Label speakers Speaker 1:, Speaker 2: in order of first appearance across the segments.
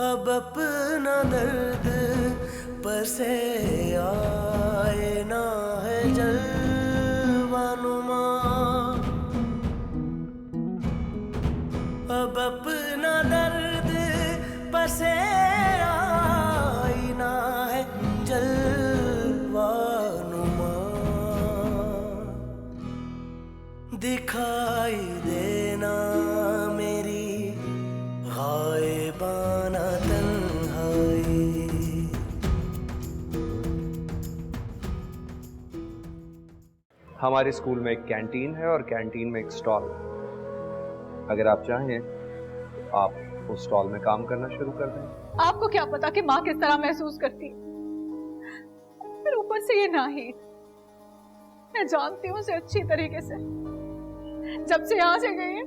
Speaker 1: अब अपना दर्द पर से आए ना है जलवानुमा, अब अपना दर्द पर से आए ना है जलवानुमा, दिखाई देना मेरी गायबाना तन्हाई।
Speaker 2: हमारे स्कूल में एक कैंटीन है और कैंटीन में एक स्टॉल। अगर आप चाहें तो आप उस स्टॉल में काम करना शुरू कर दें।
Speaker 3: आपको क्या पता कि माँ किस तरह महसूस करती है, फिर ऊपर से ये नाहिद, मैं जानती हूँ उसे अच्छी तरीके से। जब से यहाँ से गई है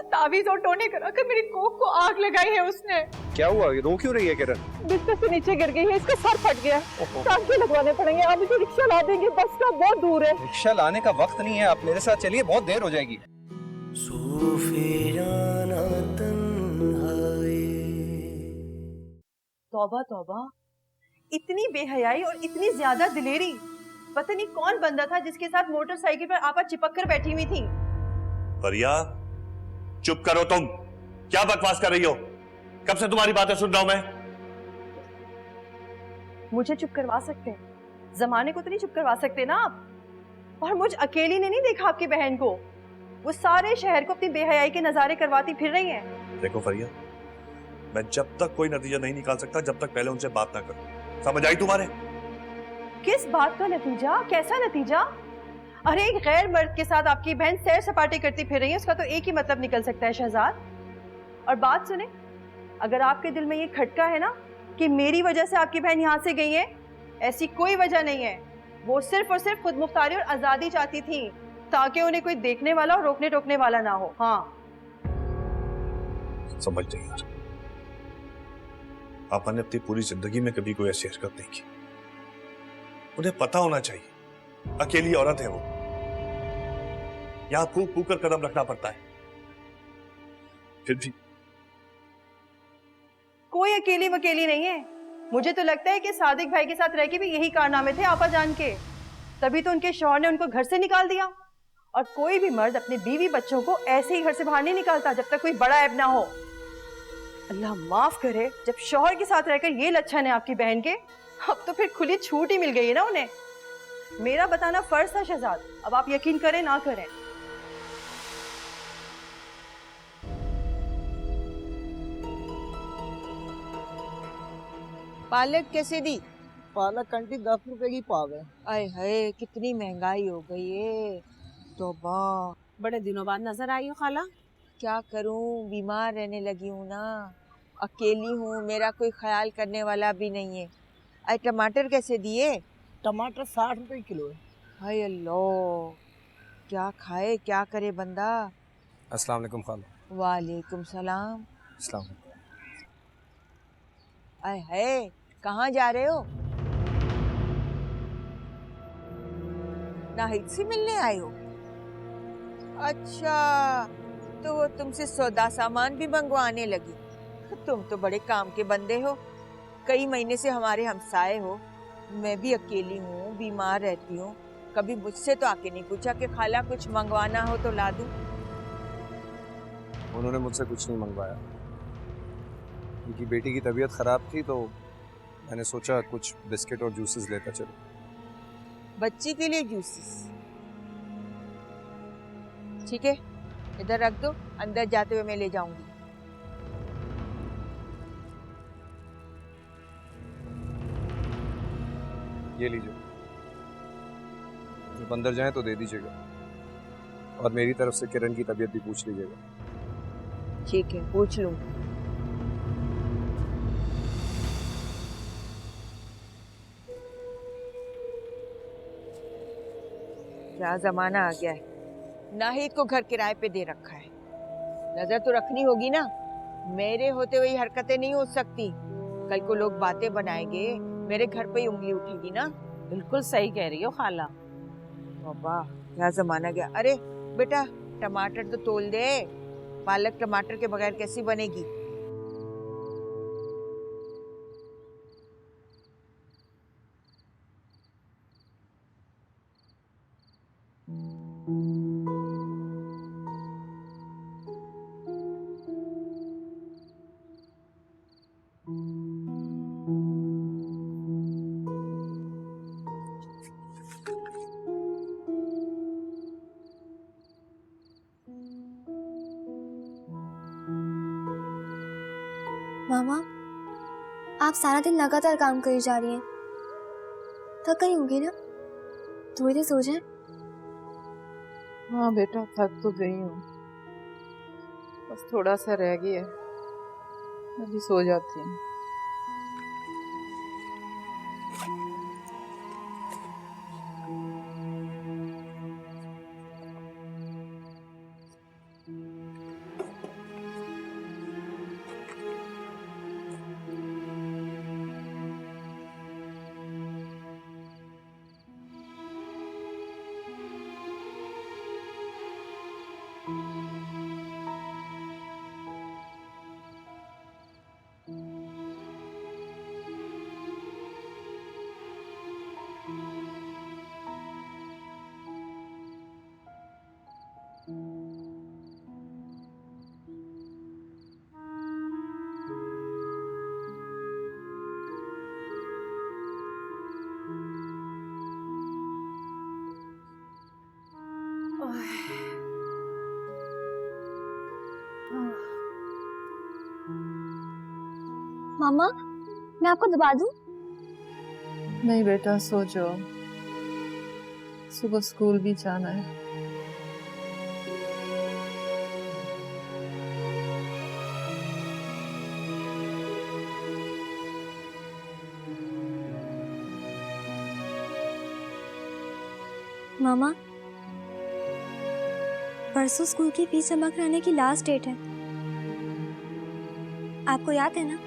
Speaker 3: ताबीज और टोने करा कर मेरी कोख को आग लगाई है उसने।
Speaker 2: क्या हुआ, रो क्यों रही है किरण?
Speaker 3: बिस्तर से नीचे गिर गई है, इसका सर फट गया, टांके लगवाने पड़ेंगे। आप मुझे रिक्शा ला देंगे, बस का बहुत दूर है।
Speaker 2: रिक्शा लाने का वक्त नहीं है, आप मेरे साथ चलिए, बहुत देर हो जाएगी।
Speaker 1: सूफियाना तन्हाई।
Speaker 4: तौबा तौबा, इतनी बेहयाई और इतनी ज्यादा दिलेरी। पता नहीं कौन बंदा था जिसके साथ मोटरसाइकिल पर आपा चिपक कर बैठी हुई थी।
Speaker 5: परिया, चुप करो तुम, क्या बकवास कर रही हो? कब से तुम्हारी बातें सुन रहा हूं मैं।
Speaker 4: मुझे चुप करवा सकते हैं, जमाने को तो नहीं चुप करवा सकते ना आप। और मुझ अकेली ने नहीं देखा आपकी बहन को, वो सारे शहर को अपनी बेहयाई के नजारे करवाती फिर रही है।
Speaker 5: देखो फरिया, मैं जब तक कोई नतीजा नहीं निकाल सकता जब तक पहले उनसे बात ना करूं। समझ आई तुम्हारे?
Speaker 4: किस बात का नतीजा? कैसा नतीजा? अरे एक गैर मर्द के साथ आपकी बहन सैर सपाटे करती फिर रही है, उसका तो एक ही मतलब निकल सकता है शहजाद। और बात सुने, अगर आपके दिल में ये खटका है ना कि मेरी वजह से आपकी बहन यहाँ से गई है, ऐसी कोई वजह नहीं है। वो सिर्फ और सिर्फ खुद मुख्तारी और आजादी चाहती थी ताकि उन्हें कोई देखने वाला और रोकने टोकने वाला ना हो। हाँ,
Speaker 5: समझ नहीं यार, आपने अपनी पूरी जिंदगी में कभी कोई ऐसी हरकत नहीं की। उन्हें पता होना चाहिए, अकेली औरत है वो, यहां फूक फूक कर कदम रखना पड़ता है। फिर भी
Speaker 4: कोई अकेली वकेली नहीं है। मुझे तो लगता है कि सादिक भाई के साथ रह के भी यही कारनामे थे आपा जान के, तभी तो उनके शौहर ने उनको घर से निकाल दिया। और कोई भी मर्द अपने बीवी बच्चों को ऐसे ही घर से बाहर नहीं निकालता जब तक कोई बड़ा ऐब ना हो। अल्लाह माफ करे, जब शौहर के साथ रहकर ये लक्षण है आपकी बहन के, अब तो फिर खुली छूट ही मिल गई है ना उन्हें। मेरा बताना फर्ज था शहजाद, अब आप यकीन करें ना करें।
Speaker 6: पालक कैसे दी?
Speaker 7: पालक आंटी 10 रुपए की पाव है।
Speaker 6: आय हाय, कितनी महंगाई हो गई है। तौबा,
Speaker 8: बड़े दिनों बाद नजर आई हो खाला।
Speaker 6: क्या करूं, बीमार रहने लगी हूँ ना, अकेली हूँ, मेरा कोई ख्याल करने वाला भी नहीं है। अरे टमाटर कैसे दिए?
Speaker 7: टमाटर 60 रुपए किलो है।
Speaker 6: हाय अल्लाह, क्या खाए क्या करे बंदा।
Speaker 2: अस्सलाम वालेकुम खाला।
Speaker 6: वालेकुम सलाम।
Speaker 2: अस्सलाम वालेकुम।
Speaker 6: आय हाय, कहाँ जा रहे हो? नाहिद से मिलने आए हो? अच्छा, तो वो तुमसे सौदा सामान भी मंगवाने लगी। तुम तो बड़े काम के बंदे हो, कई महीने से हमारे हमसाए हो। मैं भी अकेली हूँ, बीमार रहती हूँ, कभी मुझसे तो आके नहीं पूछा कि खाला कुछ मंगवाना हो तो ला दूं।
Speaker 2: उन्होंने मुझसे कुछ नहीं मंगवाया, उनकी बेटी की तबीयत खराब थी तो मैंने सोचा कुछ बिस्किट और जूसेस लेकर चलो।
Speaker 6: बच्ची के लिए जूसेस? ठीक है, इधर रख दो, अंदर जाते हुए मैं ले जाऊंगी।
Speaker 2: ये लीजिए, जब अंदर जाएं तो दे दीजिएगा, और मेरी तरफ से किरण की तबीयत भी पूछ लीजिएगा।
Speaker 6: ठीक है, पूछ लूं। क्या जमाना आ गया है, नाहिद को घर किराए पे दे रखा है। नजर तो रखनी होगी ना, मेरे होते हुए हरकतें नहीं हो सकती। कल को लोग बातें बनाएंगे, मेरे घर पे ही उंगली उठेगी ना।
Speaker 8: बिल्कुल सही कह रही हो खाला।
Speaker 6: बाबा, क्या जमाना गया। अरे बेटा, टमाटर तो तोल दे, पालक टमाटर के बगैर कैसी बनेगी।
Speaker 9: मामा, आप सारा दिन लगातार काम करी जा रही हैं, थक गई होंगी ना? थोड़ी देर सो जाए।
Speaker 3: हाँ बेटा, थक तो गई हूँ, बस थोड़ा सा रह गया है, अभी सो जाती हूँ।
Speaker 9: मामा, मैं आपको दबा दूं?
Speaker 3: नहीं बेटा, सो जाओ, सुबह स्कूल भी जाना है।
Speaker 9: मामा, परसों स्कूल की फीस जमा कराने की लास्ट डेट है, आपको याद है ना?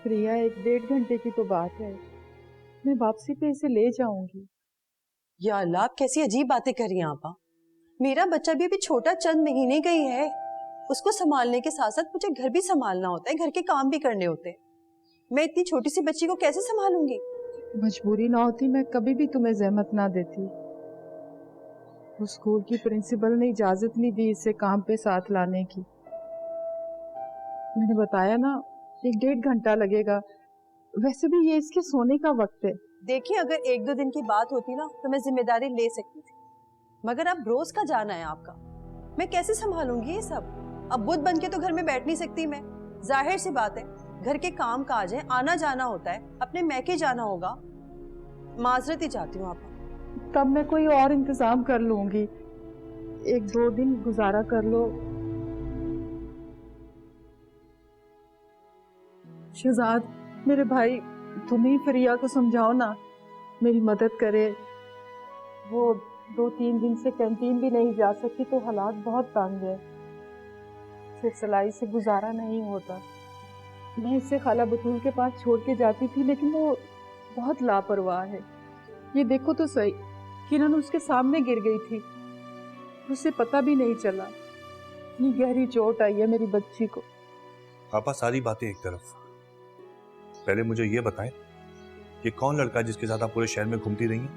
Speaker 3: प्रिया, 1-1.5 घंटे की तो बात है, मैं वापसी पे इसे ले जाऊंगी।
Speaker 4: या अल्लाह, आप कैसी अजीब बातें कर रही हैं आपा। मेरा बच्चा भी अभी छोटा, चंद महीने का ही है। उसको संभालने के साथ साथ मुझे घर भी संभालना होता है, घर के काम भी करने होते हैं। मैं इतनी छोटी सी बच्ची को कैसे संभालूंगी?
Speaker 3: मजबूरी ना होती मैं कभी भी तुम्हें जहमत ना देती। वो स्कूल की प्रिंसिपल ने इजाजत नहीं दी इसे काम पे साथ लाने की। मैंने बताया ना, 1-1.5 घंटा लगेगा, वैसे भी ये इसके सोने का वक्त है।
Speaker 4: देखिए, अगर 1-2 दिन की बात होती ना तो मैं जिम्मेदारी ले सकती थी, मगर अब रोज का जाना है आपका, मैं कैसे संभालूंगी ये सब? अब बुद्ध बन के तो घर में बैठ नहीं सकती मैं। जाहिर सी बात है, घर के काम काज है, आना जाना होता है, अपने मैके जाना होगा। माजरत ही चाहती हूँ आपा।
Speaker 3: तब मैं कोई और इंतजाम कर लूंगी, 1-2 दिन गुजारा कर लो। शहजाद, मेरे भाई, तुम ही प्रिया को समझाओ ना, मेरी मदद करे। वो 2-3 दिन से कैंटीन भी नहीं जा सकती, तो हालात बहुत तंग है, सिर्फ सिलाई से गुजारा नहीं होता। मैं इसे खाला बतूल के पास छोड़ के जाती थी, लेकिन वो बहुत लापरवाह है। ये देखो तो सही, किरण उसके सामने गिर गई थी, उसे पता भी नहीं चला। इतनी गहरी चोट आई है मेरी बच्ची को।
Speaker 5: पापा, सारी बातें एक तरफ, पहले मुझे ये बताएं कि कौन लड़का जिसके साथ आप पूरे शहर में घूमती रही हैं?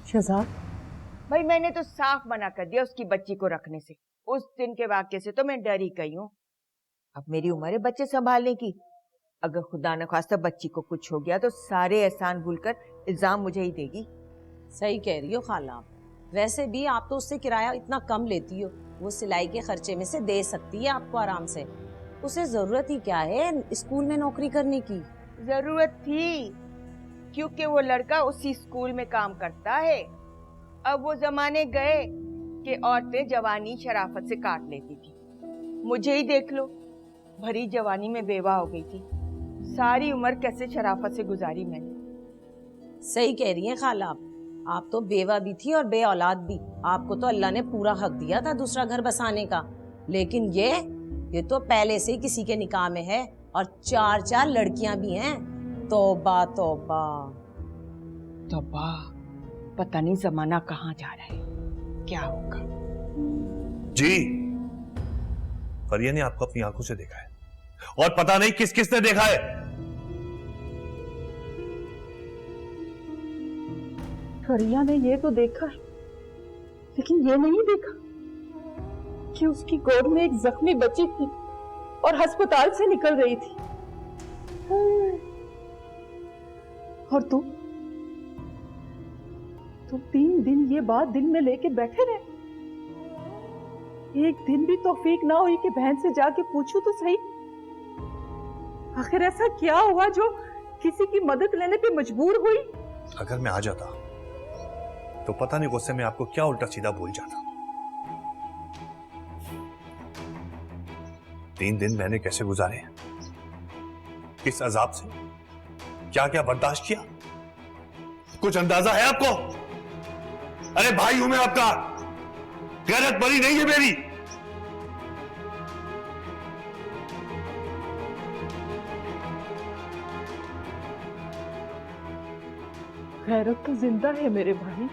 Speaker 3: शहजाद,
Speaker 6: भाई मैंने तो साफ मना कर दिया उसकी बच्ची को रखने से। उस दिन के वाक्य से तो मैं डर ही गई हूँ। अब मेरी उम्र है बच्चे संभालने की, अगर खुदा न खास्ता बच्ची को कुछ हो गया तो सारे एहसान भूलकर इल्जाम मुझे ही देगी।
Speaker 8: सही कह रही हो खाला आप। वैसे भी आप तो उससे किराया इतना कम लेती हो, वो सिलाई के खर्चे में से दे सकती है आपको आराम से। उसे जरूरत ही क्या है स्कूल में नौकरी करने की?
Speaker 6: जरूरत थी क्योंकि वो लड़का उसी स्कूल में काम करता है। अब वो जमाने गए कि औरतें जवानी शराफत से काट लेती थी। मुझे ही देख लो, भरी जवानी में बेवा हो गई थी, सारी उम्र कैसे शराफत से गुजारी मैंने।
Speaker 8: सही कह रही हैं खाला आप तो बेवा भी थी और बे औलाद भी। आपको तो अल्लाह ने पूरा हक दिया था दूसरा घर बसाने का, लेकिन ये तो पहले से ही किसी के निकाह में है और 4 लड़कियां भी हैं। तौबा तौबा
Speaker 6: तौबा, पता नहीं जमाना कहाँ जा रहा है, क्या होगा।
Speaker 5: जी, फरिया ने आपको अपनी आंखों से देखा है और पता नहीं किस किस ने देखा है।
Speaker 10: फरिया ने ये तो देखा है, लेकिन ये नहीं देखा कि उसकी गोद में एक जख्मी बच्ची थी और अस्पताल से निकल रही थी। और तुम 3 दिन ये बात दिल में लेके बैठे रहे। एक दिन भी तौफीक ना हुई कि बहन से जाके पूछूं तो सही, आखिर ऐसा क्या हुआ जो किसी की मदद लेने पे मजबूर हुई?
Speaker 5: अगर मैं आ जाता तो पता नहीं गुस्से में आपको क्या उल्टा सीधा बोल जाता। 3 दिन मैंने कैसे गुजारे, किस अजाब से, क्या क्या बर्दाश्त किया, कुछ अंदाजा है आपको? अरे भाई हूं मैं आपका, गैरत बड़ी नहीं है मेरी।
Speaker 10: गैरत तो जिंदा है मेरे भाई,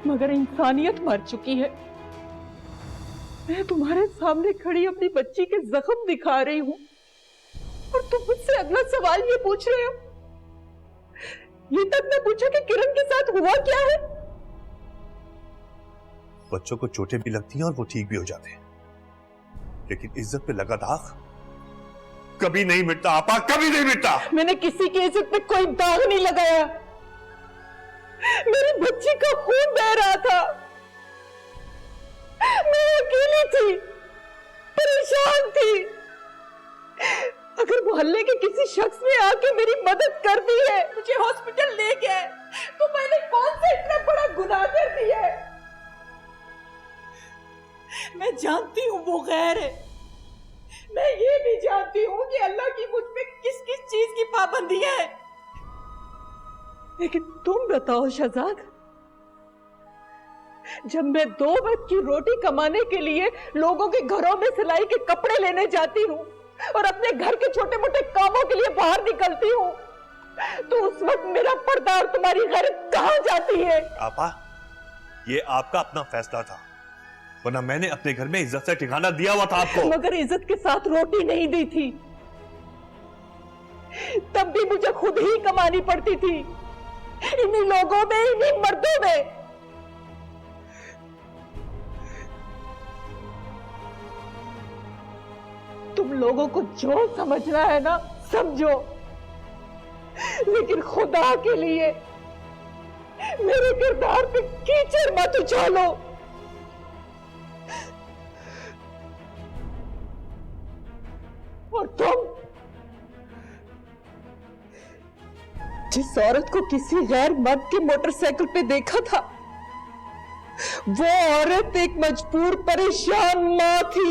Speaker 10: मगर इंसानियत मर चुकी है। मैं तुम्हारे सामने खड़ी अपनी बच्ची के जख्म दिखा रही हूं और तुम मुझसे अगला सवाल ये पूछ रहे हो। ये तक मैं पूछा कि किरण के साथ हुआ क्या है।
Speaker 5: बच्चों को चोटें भी लगती हैं और वो ठीक भी हो जाते हैं, लेकिन इज्जत पे लगा दाग कभी नहीं मिटता आपा, कभी नहीं मिटता।
Speaker 10: मैंने किसी की इज्जत पे कोई दाग नहीं लगाया। मेरी बच्ची का खून बह रहा था, मैं अकेली थी, परेशान थी। अगर मोहल्ले के किसी शख्स ने आके मेरी मदद कर दी है, मुझे हॉस्पिटल ले गए, तो मैंने कौन सा इतना बड़ा गुनाह कर दिया है? मैं जानती हूँ वो गैर है, मैं ये भी जानती हूँ कि अल्लाह की मुझ पे किस किस चीज की पाबंदी है। लेकिन तुम बताओ शहजाद, जब मैं 2 वक्त की रोटी कमाने के लिए लोगों के घरों में सिलाई के कपड़े लेने जाती हूँ और अपने घर के छोटे मोटे कामों के लिए बाहर निकलती हूँ, तो उस वक्त मेरा पर्दा और तुम्हारी गैरत कहाँ जाती है?
Speaker 5: आपा, ये आपका अपना फैसला था, वरना मैंने अपने घर में इज्जत से ठिकाना दिया हुआ था आपको।
Speaker 10: मगर इज्जत के साथ रोटी not दी थी, तब भी मुझे खुद ही कमानी पड़ती थी, इन्हीं लोगों में, इन्हीं मर्दों में। तुम लोगों को जो समझना है ना समझो, लेकिन खुदा के लिए मेरे किरदार पे कीचड़ मत उछालो। और तुम जिस औरत को किसी गैर मर्द के मोटरसाइकिल पे देखा था, वो औरत एक मजबूर परेशान माँ थी,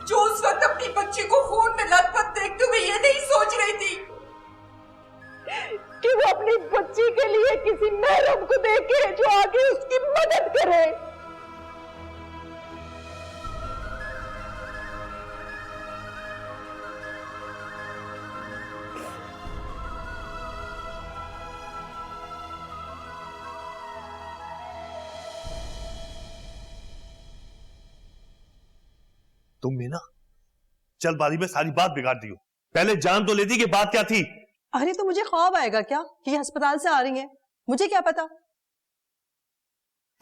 Speaker 10: जो उस वक्त अपनी बच्ची को खून में लथपथ देखते हुए ये नहीं सोच रही थी कि वो अपनी बच्ची के लिए किसी महरम को देखे जो आगे उसकी मदद करे।
Speaker 5: तुमने ना जल्दबाजी में सारी बात बिगाड़ दी हो, पहले जान तो लेती कि बात क्या थी।
Speaker 4: अरे तो मुझे ख्वाब आएगा क्या कि ये अस्पताल से आ रही हैं? मुझे क्या पता।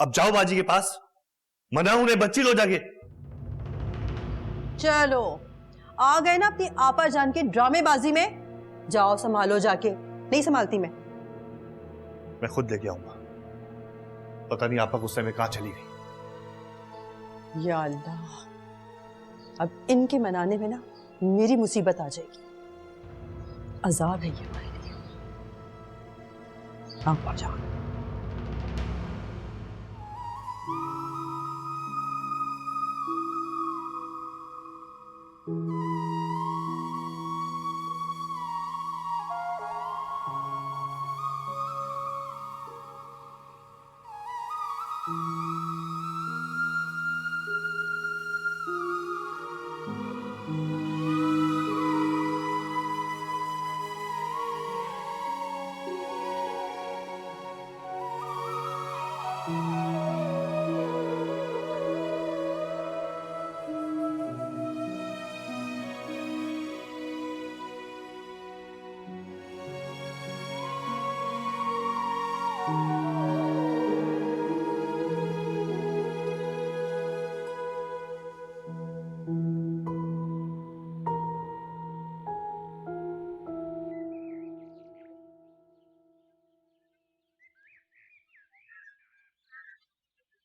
Speaker 5: अब जाओ बाजी के पास, मना उन्हें बच्ची लो जाके।
Speaker 4: चलो आ गए ना अपनी आपा जान के ड्रामेबाजी में, जाओ संभालो जाके। नहीं संभालती मैं
Speaker 5: खुद लेके आऊंगा, पता नहीं आपा गुस्से में कहां चली गई।
Speaker 4: या अल्लाह, अब इनके मनाने में ना मेरी मुसीबत आ जाएगी। अजाब है ये हमारे लिए। आपा जान,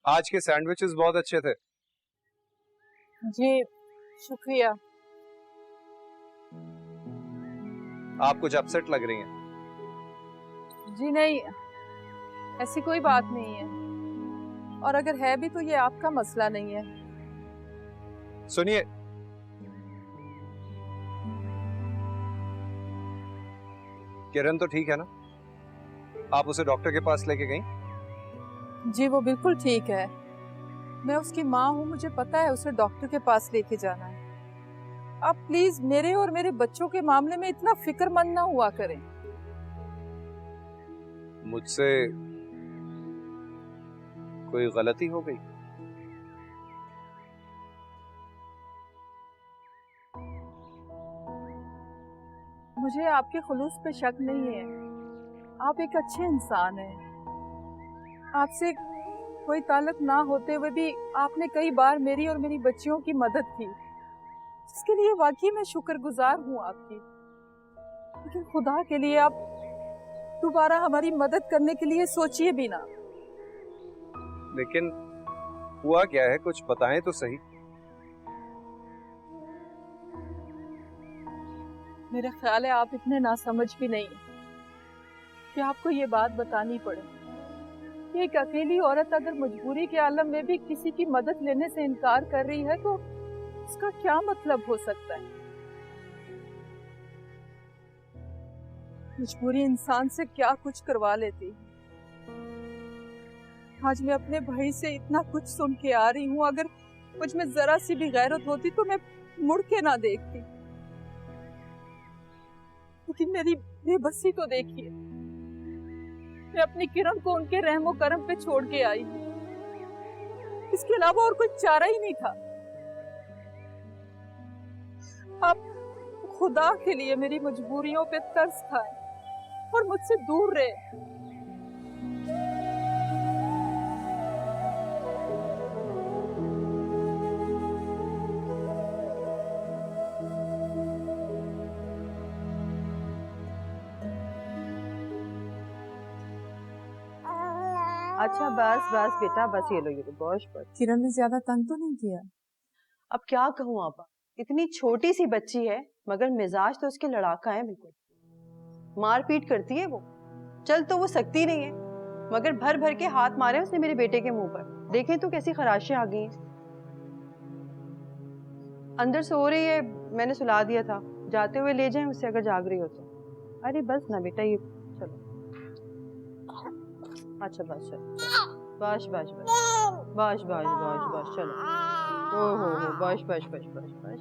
Speaker 2: आज के सैंडविचेस बहुत अच्छे थे।
Speaker 3: जी शुक्रिया।
Speaker 2: आप कुछ अपसेट लग रही हैं।
Speaker 3: जी नहीं, ऐसी कोई बात नहीं है, और अगर है भी तो ये आपका मसला नहीं है।
Speaker 2: सुनिए, किरण तो ठीक है ना? आप उसे डॉक्टर के पास लेके गई?
Speaker 3: जी वो बिल्कुल ठीक है, मैं उसकी माँ हूँ, मुझे पता है उसे डॉक्टर के पास लेके जाना है। आप प्लीज मेरे और मेरे बच्चों के मामले में इतना फिक्रमंद ना हुआ करें।
Speaker 2: मुझसे कोई गलती हो गई?
Speaker 3: मुझे आपके खुलूस पे शक नहीं है, आप एक अच्छे इंसान हैं। आपसे कोई ताल्लुक ना होते हुए भी आपने कई बार मेरी और मेरी बच्चियों की मदद की, जिसके लिए वाकई मैं शुक्रगुजार हूँ आपकी। लेकिन खुदा के लिए आप दोबारा हमारी मदद करने के लिए सोचिए भी ना।
Speaker 2: लेकिन हुआ क्या है, कुछ बताएं तो सही।
Speaker 3: मेरा ख्याल है आप इतने नासमझ भी नहीं कि आपको ये बात बतानी पड़े कि एक अकेली औरत अगर मजबूरी के आलम में भी किसी की मदद लेने से इनकार कर रही है तो इसका क्या मतलब हो सकता है। मजबूरी इंसान से क्या कुछ करवा लेती। आज मैं अपने भाई से इतना कुछ सुन के आ रही हूँ, अगर मुझ में जरा सी भी गैरत होती तो मैं मुड़ के ना देखती। लेकिन मेरी बेबसी तो देखिए, मैं अपनी किरण को उनके रहमो करम पे छोड़ के आई हूँ, इसके अलावा और कोई चारा ही नहीं था। आप खुदा के लिए मेरी मजबूरियों पे तरस खाएं और मुझसे दूर रहे।
Speaker 4: अच्छा बस बस बेटा, बस ये लो बस बस।
Speaker 3: किरण ने ज्यादा तंग तो नहीं किया?
Speaker 4: अब क्या कहूँ आपा, इतनी छोटी सी बच्ची है मगर मिजाज तो उसके लड़ाका है बिल्कुल। मारपीट करती है वो, चल तो वो सकती नहीं है मगर भर भर के हाथ मारे उसने मेरे बेटे के मुंह पर। देखें तो कैसी खराशें आ गई हैं। अंदर सो रही है, मैंने सुला दिया था, जाते हुए ले जाएं उससे अगर जाग रही हो तो। अरे बस ना बेटा, ये चलो। अच्छा बस चलो, बस बस बस बस बस बस बस चलो। हो बस बस बस बस बस।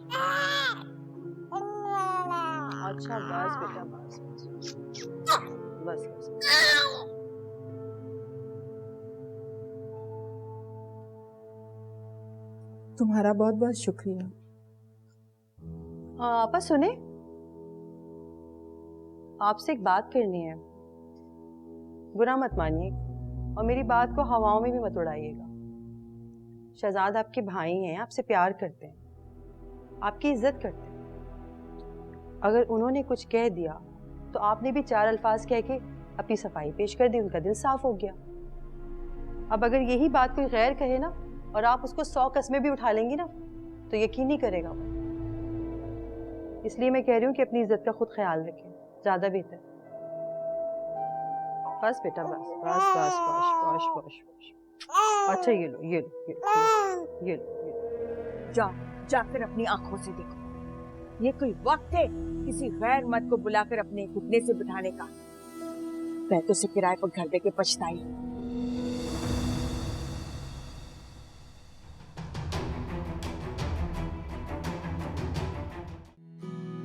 Speaker 4: अच्छा बस बेटा, बस बस बस बस।
Speaker 3: तुम्हारा बहुत बहुत शुक्रिया।
Speaker 4: आपा सुने, आपसे एक बात करनी है, बुरा मत मानिए और मेरी बात को हवाओं में भी मत उड़ाइएगा। शहजाद आपके भाई हैं, आपसे प्यार करते हैं, आपकी इज्जत करते हैं। अगर उन्होंने कुछ कह दिया तो आपने भी चार अल्फाज कह के अपनी सफाई पेश कर दी, उनका दिल साफ हो गया। अब अगर यही बात कोई गैर कहे ना और आप उसको 100 कस्में भी उठा लेंगी ना तो यकीन नहीं करेगा वो। इसलिए मैं कह रही हूँ कि अपनी इज्जत का खुद ख्याल रखें, ज्यादा बेहतर। बस बेटा बस बस बस बस बस बस बस। अच्छा ये लो ये लो ये लो ये लो।
Speaker 6: जाकर अपनी आंखों से देखो, ये कोई वक्त है किसी गैर मर्द को बुलाकर अपने घुटने से बिठाने का। मैं तो उसे किराए पर घर देके पछताई।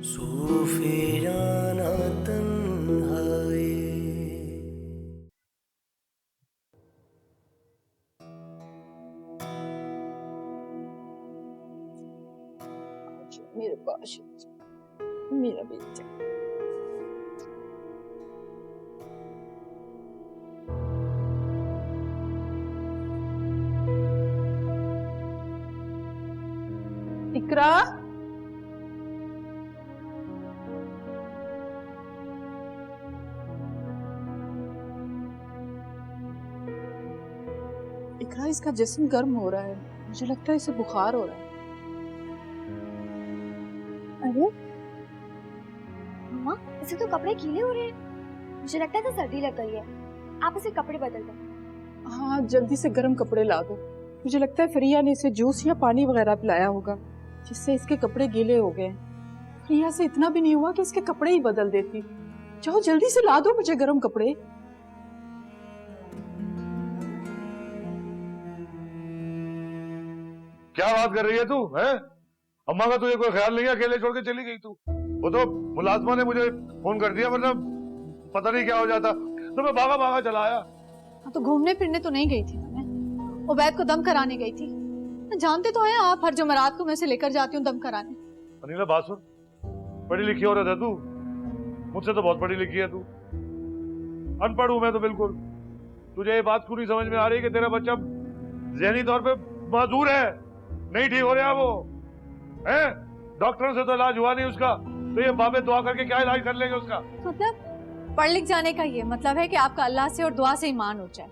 Speaker 1: सूफियाना तन्हाई।
Speaker 3: मेरे पास मेरा बेटा। इकरा, इकरा, इसका जिस्म गर्म हो रहा है, मुझे लगता है इसे बुखार हो रहा है।
Speaker 9: अरे मम्मा, इसे तो कपड़े गीले हो रहे हैं, मुझे लगता है तो सर्दी लग गई है। आप इसे कपड़े बदल दो।
Speaker 10: हाँ, जल्दी से गर्म कपड़े ला दो। मुझे लगता है फ्रिया ने इसे जूस या पानी वगैरह पिलाया होगा, जिससे इसके कपड़े गीले हो गए। फ्रिया से इतना भी नहीं हुआ कि इसके कपड़े ही बदल देती। जाओ जल्दी से ला दो मुझे गर्म कपड़े।
Speaker 5: क्या बात कर रही है तू? हैं? अम्मा का तुझे कोई ख्याल नहीं है? अकेले छोड़ के चली गई तू। वो तो मुलाजमा ने मुझे फोन कर दिया, मतलब पता नहीं क्या हो जाता, तो मैं भागा भागा चला आया।
Speaker 3: हाँ, तो घूमने फिरने तो नहीं गई थी मैं, उबैद को दम कराने गई थी। जानते तो हैं आप, हर जुमेरात को मैं से लेकर जाती हूँ दम कराने।
Speaker 5: अनिला बात सुन, पढ़ी लिखी औरत है तू, मुझसे तो बहुत पढ़ी लिखी है तू। अनपढ़ हूं मैं तो बिल्कुल। तुझे ये बात क्यों नहीं समझ में आ रही कि तेरा बच्चा ज़हनी तौर पे माजूर है, नहीं ठीक हो रहा वो है? डॉक्टरों से तो इलाज हुआ नहीं उसका, तो ये बाबे दुआ करके क्या इलाज कर लेंगे उसका?
Speaker 3: मतलब पढ़ लिख जाने का ये मतलब है कि आपका अल्लाह से और दुआ से ईमान उठ जाए।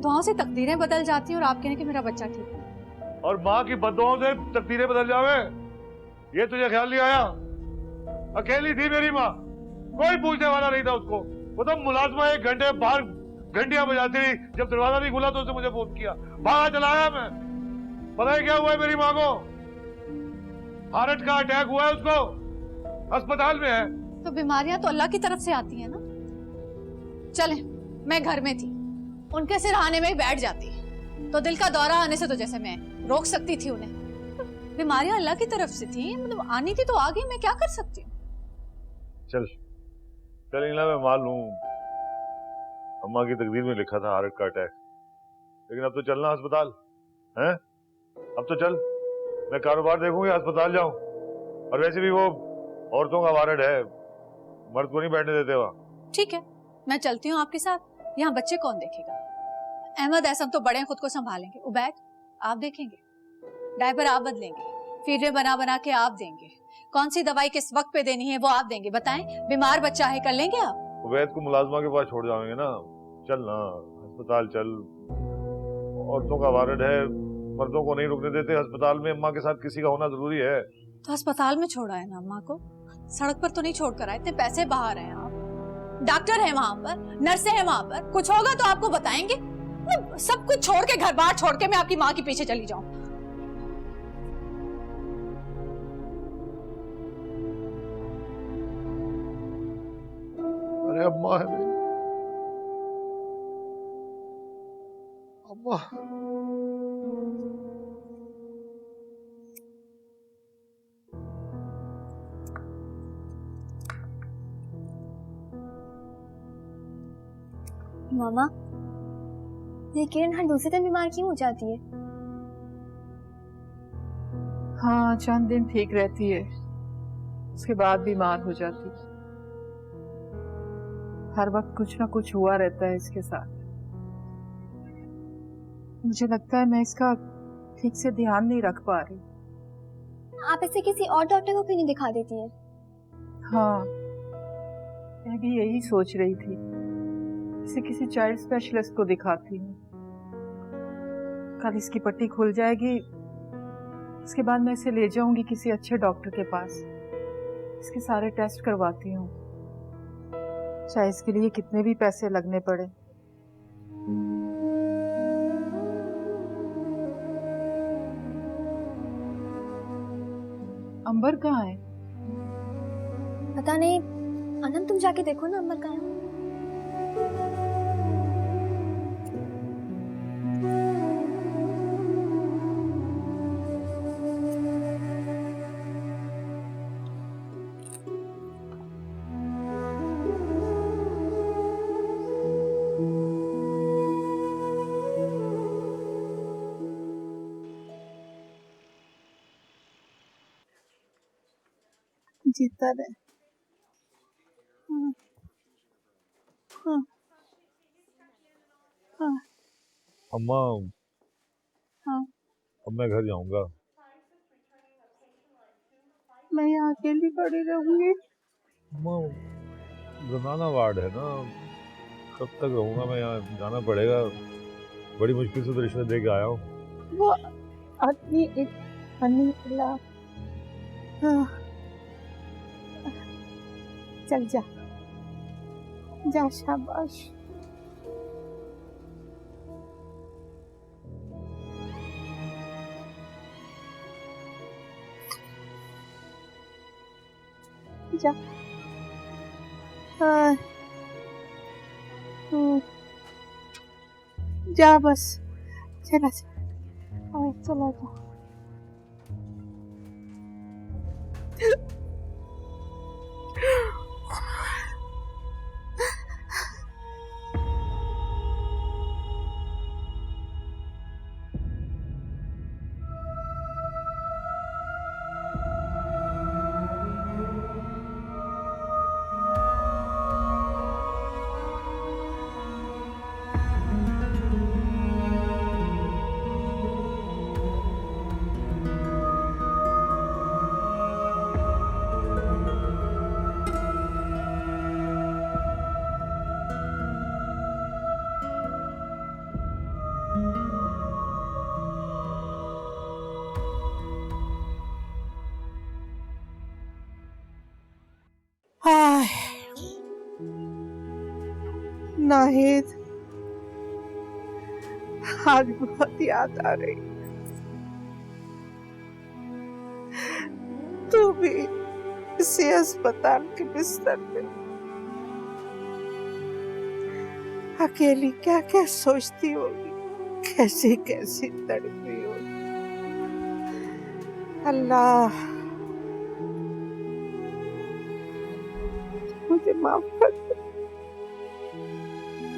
Speaker 3: दुआओं से तकदीरें बदल जाती हैं और आप कहने कि मेरा बच्चा ठीक है।
Speaker 5: और माँ की बद्दुआओं से तकदीरें बदल जावे, ये तुझे ख्याल नहीं आया? अकेली थी मेरी माँ, कोई पूछने वाला नहीं था उसको। वो तो मुलाजमा 1 घंटे बाहर घंटियां बजाती रही, जब दरवाजा नहीं खुला तो उसने मुझे फोन किया, भागा चलाया मैं। पता है क्या हुआ है मेरी माँ को? हार्ट का अटैक हुआ है उसको, अस्पताल में है।
Speaker 3: तो बीमारियां तो अल्लाह की तरफ से आती हैं ना। चले, मैं घर में थी, उनके सिरहाने में ही बैठ जाती, तो दिल का दौरा आने से तो जैसे मैं रोक सकती थी उन्हें। बीमारियां अल्लाह की तरफ से थी, मतलब आनी थी तो आ गई, मैं क्या कर सकती हूँ।
Speaker 5: चल चल इला, मैं मान लूं अम्मा की तकदीर में लिखा था हार्ट का अटैक, लेकिन अब तो चलना अस्पताल है। अब तो चल, मैं कारोबार देखूंगी, अस्पताल जाऊं। और वैसे भी वो औरतों का वार्ड है, मर्द को नहीं बैठने देते वहां।
Speaker 3: ठीक है, मैं चलती हूँ आपके साथ। यहाँ बच्चे कौन देखेगा? अहमद एहसन तो बड़े हैं, खुद को संभालेंगे। उबैद आप देखेंगे, डायपर आप बदलेंगे, फीडर बना बना के आप देंगे, कौन सी दवाई किस वक्त पे देनी है वो आप देंगे। बताएं, बीमार बच्चा है, कर लेंगे आप?
Speaker 5: उबैद को मुलाजमा के पास छोड़ जाएंगे ना। चल ना अस्पताल चल, औरतों का वार्ड है, मर्दों को नहीं रुकने देते अस्पताल में। अम्मा के साथ किसी का होना जरूरी है।
Speaker 3: तो अस्पताल में छोड़ा है ना अम्मा को, सड़क पर तो नहीं छोड़ कर आए। इतने पैसे बाहर हैं आप, डॉक्टर है वहां पर, नर्सें हैं वहां पर, कुछ होगा तो आपको बताएंगे। सब कुछ छोड़ के, घर बार छोड़ के मैं आपकी माँ के पीछे चली जाऊं?
Speaker 5: अरे अम्मा है मेरी, अम्मा।
Speaker 9: मामा, ये किरण हर दूसरे दिन बीमार क्यों हो जाती है?
Speaker 10: हाँ, चंद दिन ठीक रहती है, उसके बाद बीमार हो जाती है। हर वक्त कुछ ना कुछ हुआ रहता है इसके साथ। मुझे लगता है मैं इसका ठीक से ध्यान नहीं रख पा रही।
Speaker 9: आप इसे किसी और डॉक्टर को क्यों नहीं दिखा देती हैं?
Speaker 10: हाँ, मैं भी यही सोच रही थी, इसे किसी चाइल्ड स्पेशलिस्ट को दिखाती हूँ। कल इसकी पट्टी खुल जाएगी, उसके बाद मैं इसे ले जाऊंगी किसी अच्छे डॉक्टर के पास, इसके सारे टेस्ट करवाती हूँ, चाहे इसके लिए कितने भी पैसे लगने पड़े। अंबर कहाँ है?
Speaker 9: पता नहीं, अनम तुम जाके देखो ना अंबर कहाँ है।
Speaker 3: जीता रहे।
Speaker 5: अम्मा,
Speaker 3: हाँ,
Speaker 5: अब मैं घर जाऊंगा।
Speaker 10: मैं यहाँ अकेली पड़ी रहूंगी।
Speaker 5: अम्मा, जनाना वार्ड है ना, कब तक रहूंगा मैं यहाँ? जाना पड़ेगा। बड़ी मुश्किल से तो रिश्वत दे के आया हूँ।
Speaker 10: वो आदमी एक पानी पिला। हाँ। चल जा जा, शाबाश। जा। हाँ। जा बस, चला चला जा। नाहिद, आज बहुत याद आ रही। तू भी इसी अस्पताल के बिस्तर पे अकेली क्या क्या सोचती होगी, कैसी कैसी तड़पी होगी। अल्लाह मुझे माफ कर दे।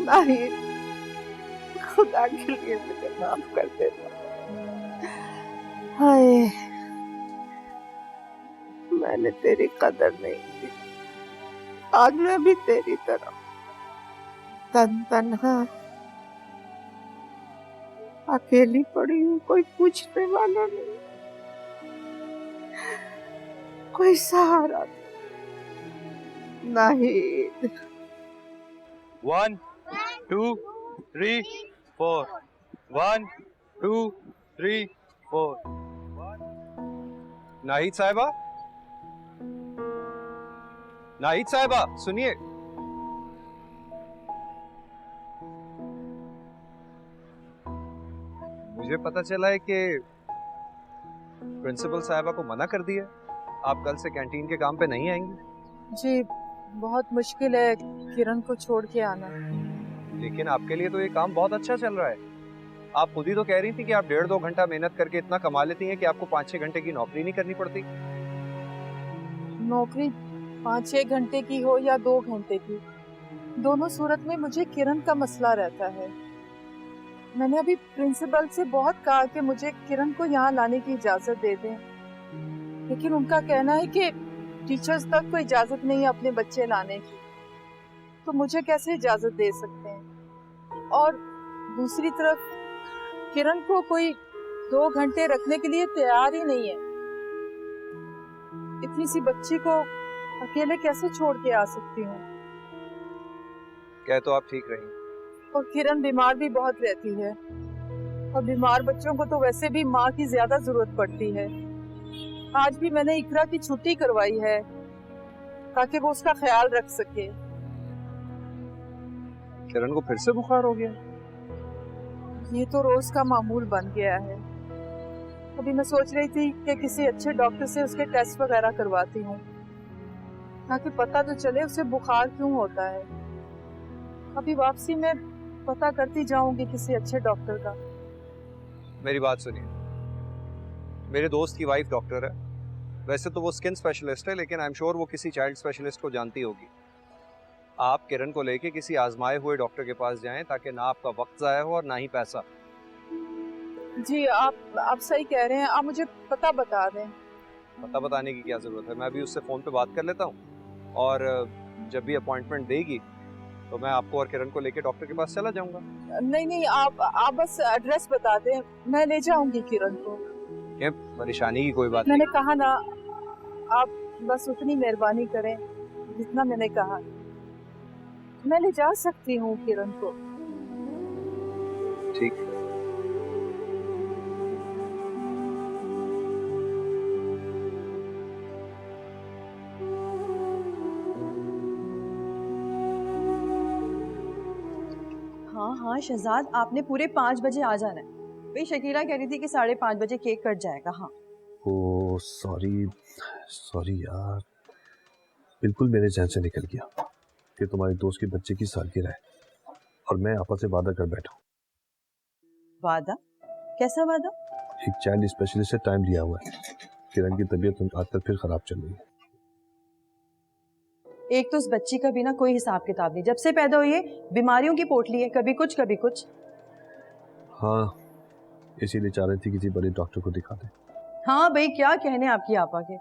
Speaker 10: नहीं, खुदा के लिए मुझे माफ कर देना। हाय, मैंने तेरी कदर नहीं की। आज मैं भी तेरी तरह तन्हा अकेली पड़ी हूँ, कोई पूछने वाला नहीं, कोई सहारा नहीं।
Speaker 2: 1 2 3 4 1 2 3 4। नाहिद साहिबा, नाहिद साहिबा सुनिए। मुझे पता चला है कि प्रिंसिपल साहिबा को मना कर दिया, आप कल से कैंटीन के काम पे नहीं आएंगी।
Speaker 10: जी बहुत मुश्किल है किरण को छोड़ के आना।
Speaker 2: लेकिन आपके लिए तो ये काम बहुत अच्छा चल रहा है। आप खुद ही तो कह रही थी कि आप 1.5-2 घंटा मेहनत करके इतना कमा लेती हैं कि आपको 5-6 घंटे की नौकरी नहीं करनी पड़ती।
Speaker 10: नौकरी 5-6 घंटे की हो या 2 घंटे की, दोनों सूरत में मुझे किरण का मसला रहता है। मैंने अभी प्रिंसिपल से बहुत कहा कि मुझे किरण को यहाँ लाने की इजाजत दे दें, लेकिन उनका कहना है कि टीचर्स तक को इजाजत नहीं है अपने बच्चे लाने की, तो मुझे कैसे इजाजत दे सकते हैं। और दूसरी तरफ किरण को कोई 2 घंटे रखने के लिए तैयार ही नहीं है। इतनी सी बच्ची को अकेले कैसे छोड़ के आ सकती हूँ।
Speaker 2: कह तो आप ठीक रही।
Speaker 10: और किरण बीमार भी बहुत रहती है, और बीमार बच्चों को तो वैसे भी माँ की ज्यादा जरूरत पड़ती है। आज भी मैंने इकरा की छुट्टी करवाई है ताकि वो उसका ख्याल रख सके।
Speaker 2: किरण को फिर से बुखार हो गया?
Speaker 10: ये तो रोज का मामूल बन गया है। अभी मैं सोच रही थी कि किसी अच्छे डॉक्टर से उसके टेस्ट वगैरह करवाती हूँ ताकि पता तो चले उसे बुखार क्यों होता है। अभी वापसी में पता करती जाऊंगी किसी अच्छे डॉक्टर का।
Speaker 2: मेरी बात सुनिए, मेरे दोस्त की वाइफ डॉक्टर है। वैसे तो वो स्किन स्पेशलिस्ट है, लेकिन आई एम श्योर वो किसी चाइल्ड स्पेशलिस्ट को जानती होगी। आप किरण को लेके किसी आजमाए हुए डॉक्टर के पास जाएं ताकि ना आपका वक्त जाया हो और ना ही पैसा।
Speaker 10: जी आप सही कह रहे हैं। आप मुझे पता बता दें।
Speaker 2: पता बताने की क्या जरूरत है, मैं अभी उससे फोन पे बात कर लेता हूँ और जब भी अपॉइंटमेंट देगी तो मैं आपको और किरण को लेके डॉक्टर के पास चला जाऊंगा।
Speaker 10: नहीं, आप बस एड्रेस बता दें, मैं ले जाऊंगी किरण को।
Speaker 2: क्या परेशानी की कोई बात
Speaker 10: मैंने
Speaker 2: नहीं।
Speaker 10: कहा ना, आप बस उतनी मेहरबानी करें जितना मैंने कहा। मैं ले जा सकती हूँ किरण को।
Speaker 2: ठीक।
Speaker 4: हाँ हाँ शहजाद, आपने पूरे 5 बजे आ जाना है। भाई शकीला कह रही थी कि 5:30 बजे केक कट जाएगा। हाँ
Speaker 5: ओ सॉरी सॉरी यार, बिल्कुल मेरे जहन से निकल गया कि तुम्हारे दोस्त के बच्चे की सालगिरह है और मैं आपस से वादा कर बैठा हूँ।
Speaker 4: वादा? कैसा वादा?
Speaker 5: एक चाइल्ड स्पेशलिस्ट से टाइम लिया हुआ है। किरण की तबीयत आजकल फिर खराब चल रही है।
Speaker 4: एक तो उस बच्ची का भी ना कोई हिसाब किताब नहीं, जब से पैदा हुई है बीमारियों की पोटली है, कभी कुछ कभी कुछ।
Speaker 5: हाँ इसीलिए चाह रही थी किसी बड़े डॉक्टर को दिखा दे।
Speaker 4: हाँ भाई क्या कहने आपकी आपा के,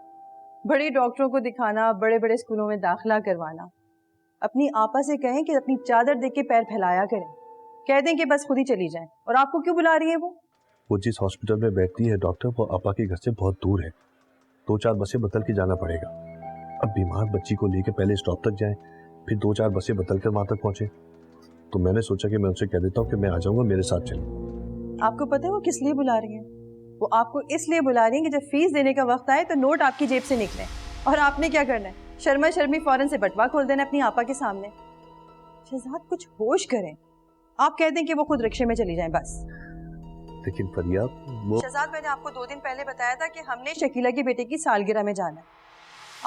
Speaker 4: बड़े डॉक्टरों को दिखाना, बड़े बड़े स्कूलों में दाखिला करवाना। अपनी आपा से कहें कि अपनी चादर देख के पैर फैलाया करें, कह दें कि बस खुद ही चली जाएं। और आपको क्यों बुला रही है वो
Speaker 5: जिस हॉस्पिटल में बैठती है डॉक्टर, वो आपा के घर से बहुत दूर है। 2-4 बसें बदल के जाना पड़ेगा। अब बीमार बच्ची को लेकर पहले स्टॉप तक जाएं, फिर 2-4 बसें बदल कर वहां तक पहुंचे। तो मैंने सोचा कि मैं उनसे कह देता हूँ कि मैं आ जाऊंगा, मेरे साथ चलिए।
Speaker 4: आपको पता है वो किस लिए बुला रही है? वो आपको इसलिए बुला रही है कि जब फीस देने का वक्त आए तो नोट आपकी जेब से निकले। और आपने क्या करना है? शर्मा शर्मी फौरन से बटवा खोल देना अपनी आपा के सामने। शहजाद कुछ होश करें। आप कह दें कि वो खुद रिक्शे में चली जाएं बस।
Speaker 5: लेकिन फरिया वो
Speaker 4: शहजाद, मैंने आपको 2 दिन पहले बताया था कि हमने शकीला की बेटे की सालगिरह में जाना है।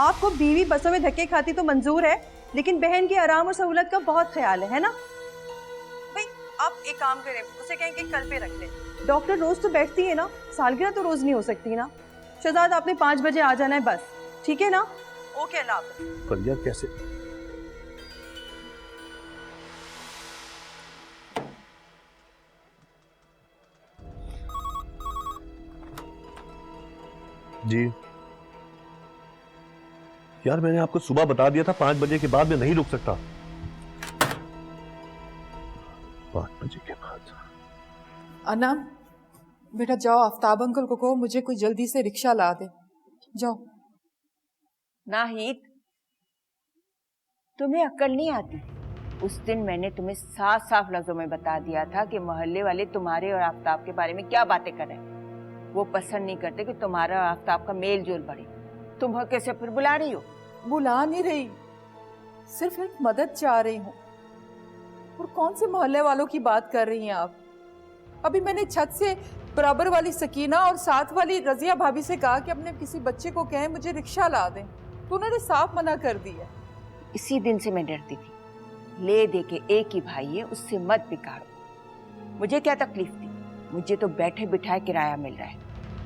Speaker 4: आपको बीवी बसों में धक्के खाती तो मंजूर है, लेकिन बहन के आराम और सहूलत का बहुत ख्याल है ना भाई? आप एक काम करें, उसे कहें कि कल पे रख ले। डॉक्टर रोज तो बैठती है ना, सालगिरह तो रोज नहीं हो सकती ना। शहजाद आपने 5 बजे आ जाना है बस, ठीक है ना? ओके अल्लाह हाफ़िज़।
Speaker 5: फरिया कैसे? जी यार, मैंने आपको सुबह बता दिया था 5 बजे के बाद मैं नहीं रुक सकता। 5 बजे के बाद?
Speaker 11: अन्ना बेटा जाओ, आफ्ताब अंकल को कहो मुझे कोई जल्दी से रिक्शा ला दे। जाओ।
Speaker 6: नाहिद, तुम्हें अक्ल नहीं आती? उस दिन मैंने तुम्हें साफ साफ लफ्जों में बता दिया था कि मोहल्ले वाले तुम्हारे और आफ्ताब के बारे में क्या बातें कर रहे हैं। वो पसंद नहीं करते कि तुम्हारा और आफ्ताब का मेल जोल बढ़े। तुम कैसे फिर बुला रही हो?
Speaker 11: बुला नहीं रही, सिर्फ एक मदद चाह रही हूँ। और कौन से मोहल्ले वालों की बात कर रही हैं आप? अभी मैंने छत से बराबर वाली सकीना और साथ वाली रजिया भाभी से कहा कि अपने किसी बच्चे को कहें मुझे रिक्शा ला दें, तो उन्होंने साफ मना कर दिया।
Speaker 6: इसी दिन से मैं डरती थी, ले दे के एक ही भाई है, उससे मत बिगाड़ो। मुझे क्या तकलीफ थी? मुझे तो बैठे बिठाए किराया मिल रहा है।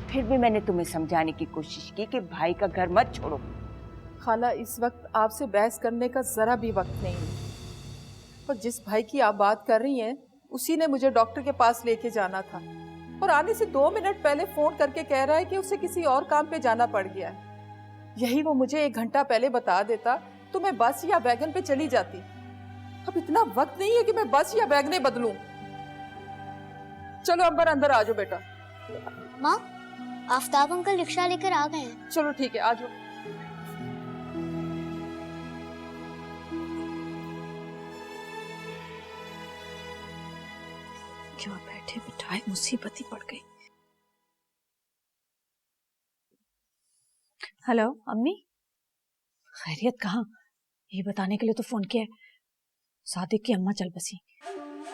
Speaker 6: फिर भी मैंने तुम्हें समझाने की कोशिश की कि भाई का घर मत छोड़ो।
Speaker 11: खाला, इस वक्त आपसे बहस करने का जरा भी वक्त नहीं है। और जिस भाई की आप बात कर रही हैं, उसी ने मुझे डॉक्टर के पास लेके जाना था और आने से 2 मिनट पहले फोन करके कह रहा है कि उसे किसी और काम पे जाना पड़ गया है। यही वो मुझे 1 घंटा पहले बता देता तो मैं बस या वैगन पे चली जाती। अब इतना वक्त नहीं है कि मैं बस या वैगने बदलूं। चलो अंबर, अंदर आ जाओ बेटा।
Speaker 9: माँ, आफ्ताब अंकल रिक्शा लेकर आ गए हैं।
Speaker 11: चलो ठीक है, आ जाओ।
Speaker 3: क्या बैठे बिठाए मुसीबत ही पड़ गई। हेलो अम्मी, खैरियत कहाँ? ये बताने के लिए तो फोन किया है। सादिक की अम्मा चल बसी,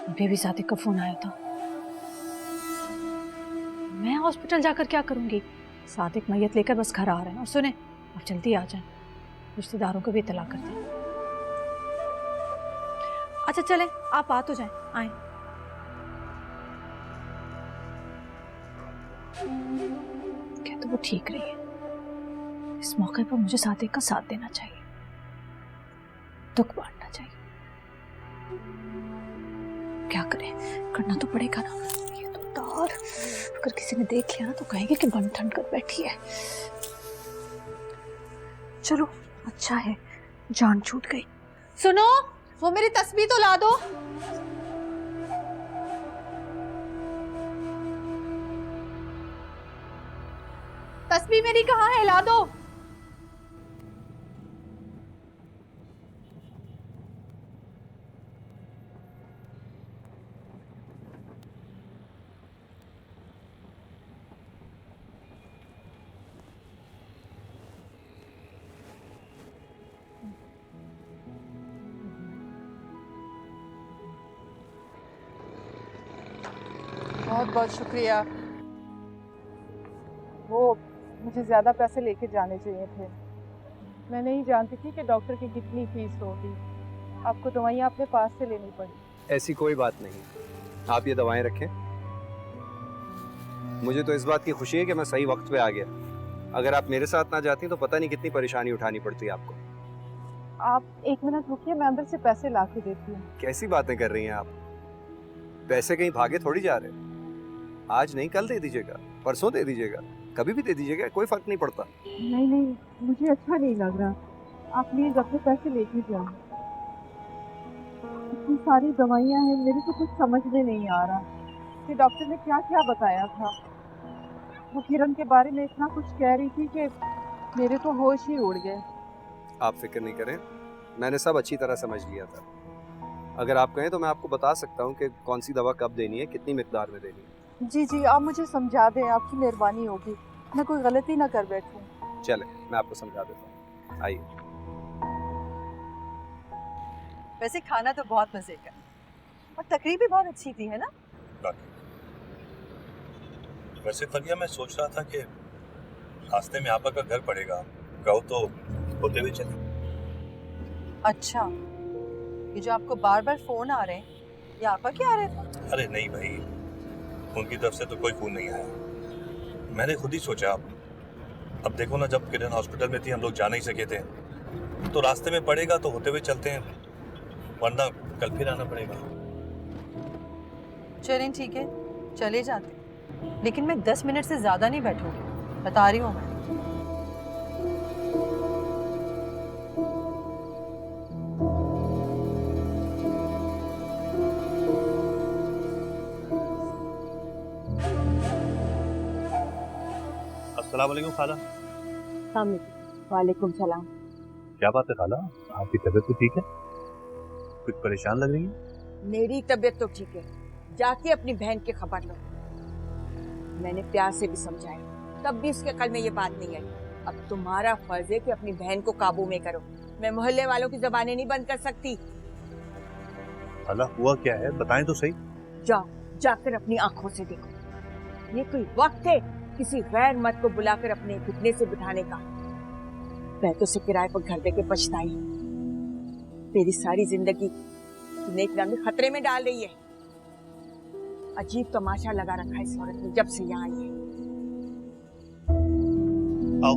Speaker 3: मुझे भी सादिक का फोन आया था। मैं हॉस्पिटल जाकर क्या करूंगी? सादिक मैयत लेकर बस घर आ रहे हैं। और सुने, अब जल्दी आ जाएं, रिश्तेदारों को भी इत्तला कर दें। अच्छा चलें, आप आ तो जाएं, आए। क्या तो वो ठीक रही है। इस मौके पर मुझे सादिक का साथ देना चाहिए, दुख बांटना चाहिए। क्या करें, करना तो पड़ेगा ना। ये तो तार अगर किसी ने देख लिया ना तो कहेंगे कि बन ठन कर बैठी है। चलो अच्छा है जान छूट गई। सुनो, वो मेरी तस्बीह तो ला दो। तस्बीह मेरी कहाँ है, ला दो।
Speaker 11: बहुत बहुत शुक्रिया। वो मुझे ज़्यादा पैसे लेके जाने चाहिए थे। मैं नहीं जानती थी कि डॉक्टर की कितनी फीस होगी। आपको दवाइयाँ अपने पास से लेनी पड़ी।
Speaker 2: ऐसी कोई बात नहीं, आप ये दवाएं रखें। मुझे तो इस बात की खुशी है कि मैं सही वक्त पे आ गया। अगर आप मेरे साथ ना जाती तो पता नहीं कितनी परेशानी उठानी पड़ती आपको।
Speaker 11: आप 1 मिनट रुकिए, मैं अंदर से पैसे ला के देती हूँ।
Speaker 2: कैसी बातें कर रही हैं आप? पैसे कहीं भागे थोड़ी जा रहे। आज नहीं, कल दे दीजिएगा, परसों दे दीजिएगा, कभी भी दे दीजिएगा, कोई फर्क नहीं पड़ता।
Speaker 11: नहीं नहीं, मुझे अच्छा नहीं लग रहा। आप प्लीज अपने पैसे लेके जाओ। इतनी सारी दवाइयाँ हैं, मेरे को कुछ समझ में नहीं आ रहा कि डॉक्टर ने क्या क्या बताया था। वो किरण के बारे में इतना कुछ कह रही थी कि मेरे तो होश ही उड़ गए।
Speaker 2: आप फिक्र नहीं करें, मैंने सब अच्छी तरह समझ लिया था। अगर आप कहें तो मैं आपको बता सकता हूँ कि कौन सी दवा कब देनी है, कितनी मिकदार में देनी है।
Speaker 11: जी जी, आप मुझे समझा दें, आपकी मेहरबानी होगी। मैं कोई गलती ना कर बैठूं।
Speaker 2: चले, मैं आपको समझा देता हूँ, आइए।
Speaker 4: वैसे खाना तो बहुत मजे का और तकरीब भी बहुत अच्छी थी, है ना?
Speaker 5: वैसे फरिया, मैं सोच रहा था कि रास्ते में आपा का घर पड़ेगा, कहो तो होते हुए चले।
Speaker 4: अच्छा, ये जो आपको बार बार फोन आ रहे हैं, ये आपा क्या आ रहे थे?
Speaker 5: अरे नहीं भाई, उनकी तरफ से तो कोई फोन नहीं आया। मैंने खुद ही सोचा, अब देखो ना, जब किरण हॉस्पिटल में थी हम लोग जा नहीं सके थे, तो रास्ते में पड़ेगा तो होते हुए चलते हैं, वरना कल फिर आना पड़ेगा।
Speaker 4: चलें, ठीक है, चले जाते, लेकिन मैं 10 मिनट से ज्यादा नहीं बैठूंगी, बता रही हूँ मैं।
Speaker 5: अस्सलाम वालेकुम खाला।
Speaker 11: वालेकुम सलाम।
Speaker 5: क्या बात है खाला, आपकी तबीयत तो ठीक है? कुछ परेशान लग रही है?
Speaker 6: मेरी तबीयत तो ठीक है, जाके अपनी बहन की खबर लो। मैंने प्यार से भी समझाया, तब भी उसके कल में ये बात नहीं आई। अब तुम्हारा फर्ज है कि अपनी बहन को काबू में करो। मैं मोहल्ले वालों की जबानें नहीं बंद कर सकती।
Speaker 5: खाला, हुआ क्या है, बताएं तो सही।
Speaker 6: जाओ, जाकर अपनी आंखों से देखो। ये कोई वक्त है किसी गैर मर्द को बुलाकर अपने घुटने से बिठाने का? पैसों से किराए पर घर देके पछताई। तेरी सारी जिंदगी नेक नामी खतरे में डाल रही है। अजीब तमाशा लगा रखा है इस औरत ने जब से यहाँ आई है।
Speaker 5: आओ।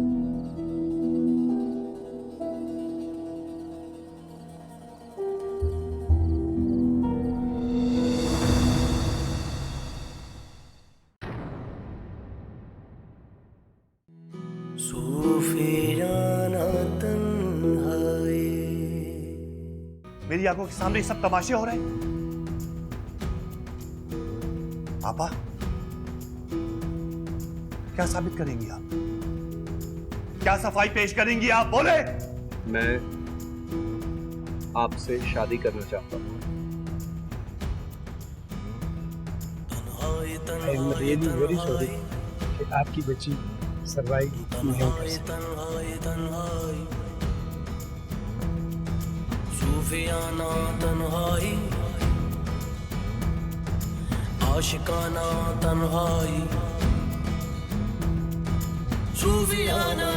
Speaker 5: मेरी आंखों के सामने सब तमाशे हो रहे हैं। आपा, क्या साबित करेंगी आप? क्या सफाई पेश करेंगी आप? बोले।
Speaker 2: मैं आपसे शादी करना चाहता हूँ।
Speaker 12: वेरी सॉरी कि आपकी बच्ची सरवाइव नहीं कर सकी।
Speaker 1: सूफियाना तन्हाई, आशिकाना तन्हाई, सूफियाना